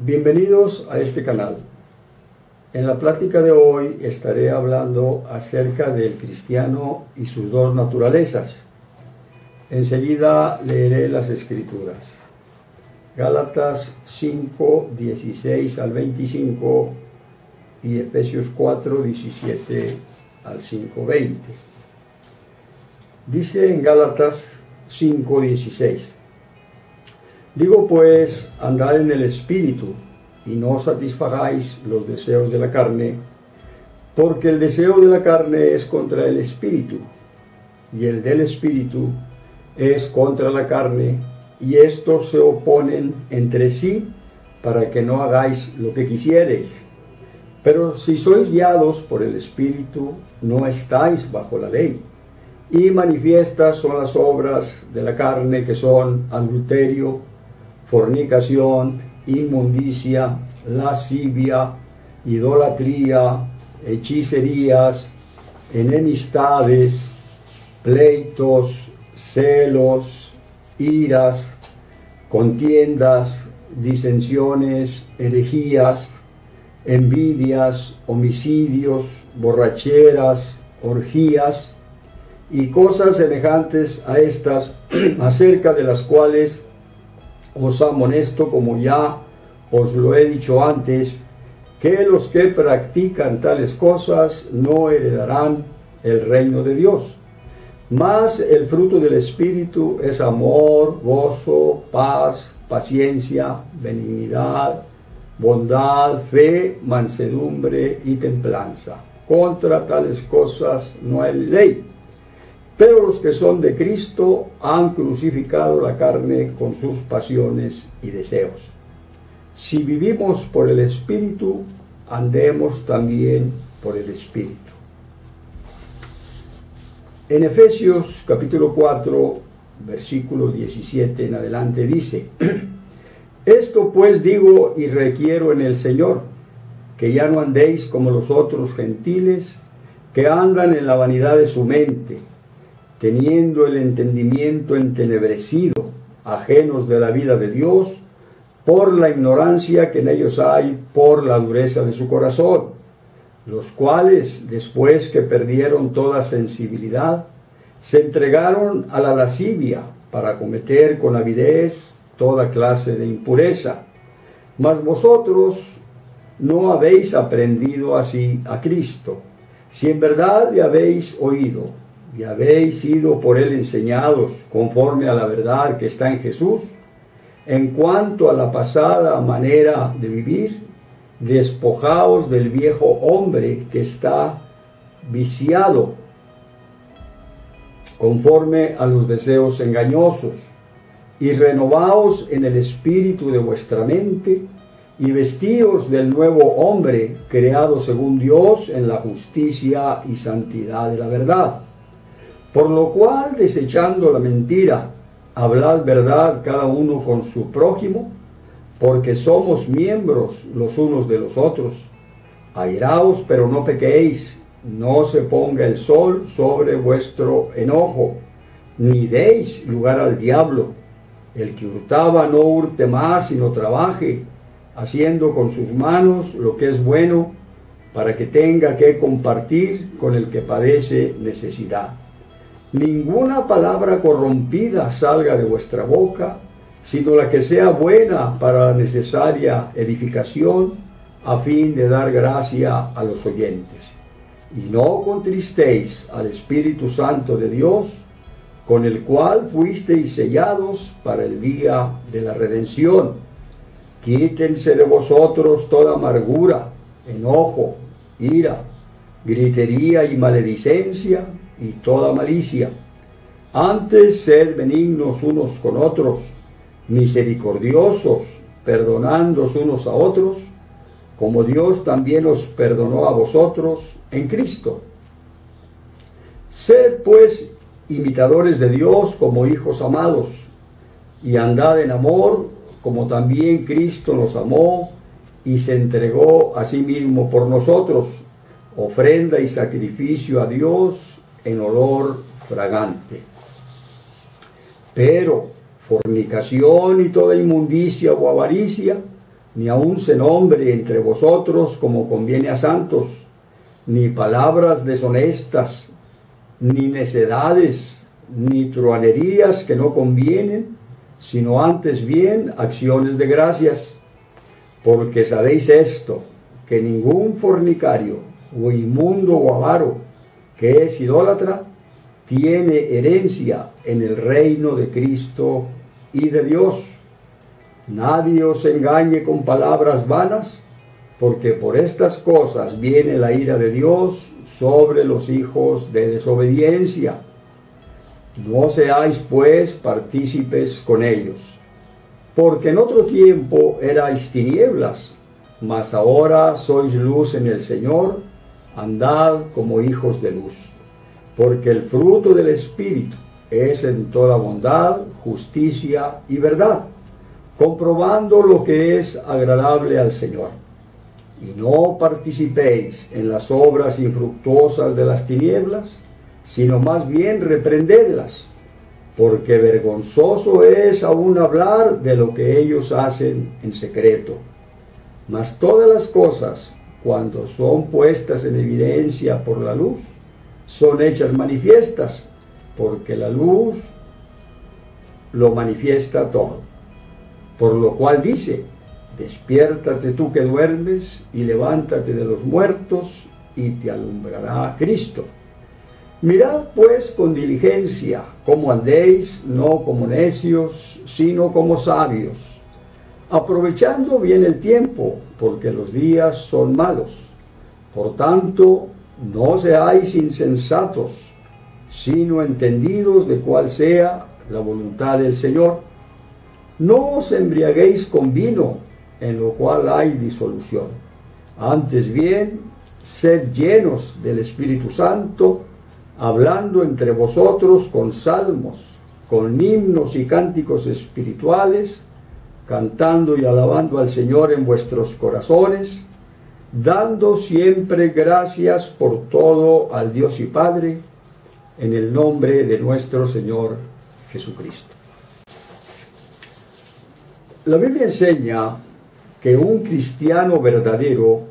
Bienvenidos a este canal. En la plática de hoy estaré hablando acerca del cristiano y sus dos naturalezas. Enseguida leeré las escrituras. Gálatas 5, 16 al 25 y Efesios 4, 17 al 5, 20. Dice en Gálatas 5, 16: Digo pues, andad en el Espíritu, y no satisfagáis los deseos de la carne, porque el deseo de la carne es contra el Espíritu, y el del Espíritu es contra la carne, y estos se oponen entre sí, para que no hagáis lo que quisiereis. Pero si sois guiados por el Espíritu, no estáis bajo la ley. Y manifiestas son las obras de la carne, que son adulterio, fornicación, inmundicia, lascivia, idolatría, hechicerías, enemistades, pleitos, celos, iras, contiendas, disensiones, herejías, envidias, homicidios, borracheras, orgías y cosas semejantes a estas, acerca de las cuales os amonesto, como ya os lo he dicho antes, que los que practican tales cosas no heredarán el reino de Dios. Mas el fruto del Espíritu es amor, gozo, paz, paciencia, benignidad, bondad, fe, mansedumbre y templanza. Contra tales cosas no hay ley. Pero los que son de Cristo han crucificado la carne con sus pasiones y deseos. Si vivimos por el Espíritu, andemos también por el Espíritu. En Efesios capítulo 4, versículo 17 en adelante dice: Esto pues digo y requiero en el Señor, que ya no andéis como los otros gentiles, que andan en la vanidad de su mente, teniendo el entendimiento entenebrecido, ajenos de la vida de Dios, por la ignorancia que en ellos hay, por la dureza de su corazón, los cuales, después que perdieron toda sensibilidad, se entregaron a la lascivia para cometer con avidez toda clase de impureza. Mas vosotros no habéis aprendido así a Cristo, si en verdad le habéis oído, y habéis sido por él enseñados conforme a la verdad que está en Jesús, en cuanto a la pasada manera de vivir, despojaos del viejo hombre que está viciado conforme a los deseos engañosos, y renovaos en el espíritu de vuestra mente, y vestíos del nuevo hombre, creado según Dios en la justicia y santidad de la verdad. Por lo cual, desechando la mentira, hablad verdad cada uno con su prójimo, porque somos miembros los unos de los otros. Airaos, pero no pequéis, no se ponga el sol sobre vuestro enojo, ni deis lugar al diablo. El que hurtaba no hurte más, sino trabaje, haciendo con sus manos lo que es bueno, para que tenga que compartir con el que padece necesidad. Ninguna palabra corrompida salga de vuestra boca, sino la que sea buena para la necesaria edificación, a fin de dar gracia a los oyentes. Y no contristéis al Espíritu Santo de Dios, con el cual fuisteis sellados para el día de la redención. Quítense de vosotros toda amargura, enojo, ira, gritería y maledicencia, y toda malicia. Antes sed benignos unos con otros, misericordiosos, perdonándoos unos a otros, como Dios también os perdonó a vosotros en Cristo. Sed pues imitadores de Dios como hijos amados, y andad en amor, como también Cristo nos amó y se entregó a sí mismo por nosotros, ofrenda y sacrificio a Dios en olor fragante. Pero fornicación y toda inmundicia o avaricia ni aun se nombre entre vosotros como conviene a santos, ni palabras deshonestas, ni necedades, ni truhanerías que no convienen, sino antes bien acciones de gracias. Porque sabéis esto, que ningún fornicario, o inmundo o avaro, que es idólatra, tiene herencia en el reino de Cristo y de Dios. Nadie os engañe con palabras vanas, porque por estas cosas viene la ira de Dios sobre los hijos de desobediencia. No seáis pues partícipes con ellos, porque en otro tiempo erais tinieblas, mas ahora sois luz en el Señor, andad como hijos de luz. Porque el fruto del Espíritu es en toda bondad, justicia y verdad, comprobando lo que es agradable al Señor. Y no participéis en las obras infructuosas de las tinieblas, sino más bien reprendedlas, porque vergonzoso es aún hablar de lo que ellos hacen en secreto. Mas todas las cosas, cuando son puestas en evidencia por la luz, son hechas manifiestas, porque la luz lo manifiesta todo. Por lo cual dice: despiértate tú que duermes, y levántate de los muertos, y te alumbrará Cristo. Mirad pues con diligencia cómo andéis, no como necios, sino como sabios, aprovechando bien el tiempo, porque los días son malos. Por tanto, no seáis insensatos, sino entendidos de cuál sea la voluntad del Señor. No os embriaguéis con vino, en lo cual hay disolución. Antes bien, sed llenos del Espíritu Santo, hablando entre vosotros con salmos, con himnos y cánticos espirituales, cantando y alabando al Señor en vuestros corazones, dando siempre gracias por todo al Dios y Padre, en el nombre de nuestro Señor Jesucristo. La Biblia enseña que un cristiano verdadero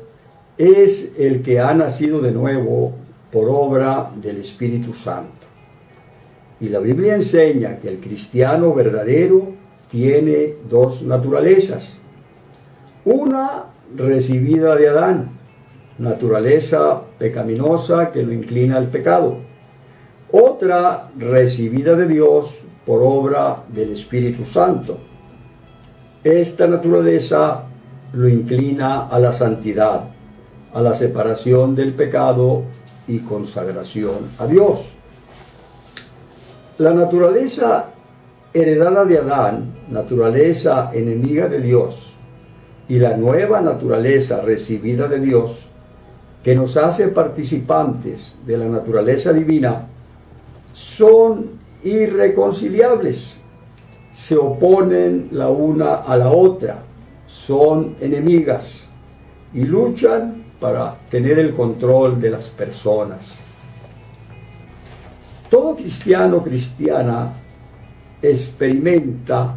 es el que ha nacido de nuevo por obra del Espíritu Santo. Y la Biblia enseña que el cristiano verdadero tiene dos naturalezas. Una recibida de Adán, naturaleza pecaminosa que lo inclina al pecado. Otra recibida de Dios por obra del Espíritu Santo. Esta naturaleza lo inclina a la santidad, a la separación del pecado y consagración a Dios. La naturaleza heredada de Adán, naturaleza enemiga de Dios, y la nueva naturaleza recibida de Dios, que nos hace participantes de la naturaleza divina, son irreconciliables, se oponen la una a la otra, son enemigas y luchan para tener el control de las personas. Todo cristiano o cristiana experimenta,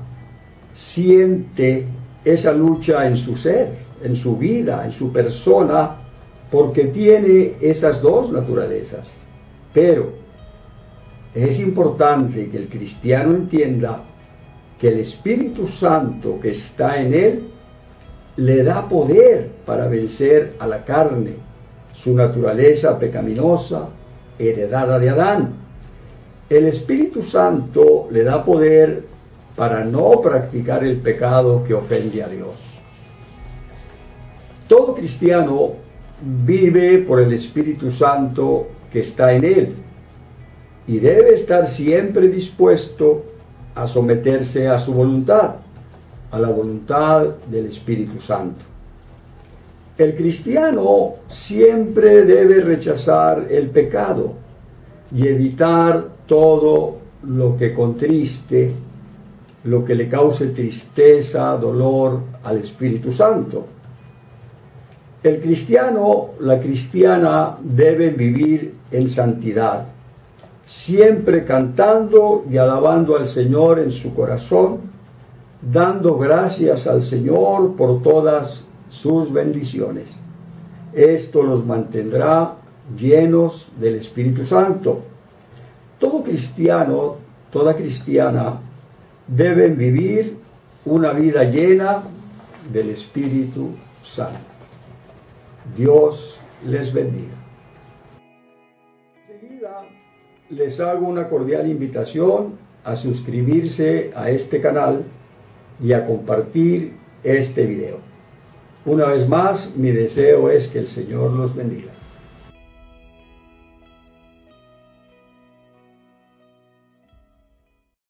siente esa lucha en su ser, en su vida, en su persona, porque tiene esas dos naturalezas. Pero es importante que el cristiano entienda que el Espíritu Santo que está en él le da poder para vencer a la carne, su naturaleza pecaminosa, heredada de Adán. El Espíritu Santo le da poder para no practicar el pecado que ofende a Dios. Todo cristiano vive por el Espíritu Santo que está en él y debe estar siempre dispuesto a someterse a su voluntad, a la voluntad del Espíritu Santo. El cristiano siempre debe rechazar el pecado y evitar todo lo que contriste, lo que le cause tristeza, dolor al Espíritu Santo. El cristiano, la cristiana deben vivir en santidad, siempre cantando y alabando al Señor en su corazón, dando gracias al Señor por todas sus bendiciones. Esto los mantendrá llenos del Espíritu Santo. Todo cristiano, toda cristiana deben vivir una vida llena del Espíritu Santo. Dios les bendiga. Enseguida les hago una cordial invitación a suscribirse a este canal y a compartir este video. Una vez más, mi deseo es que el Señor los bendiga.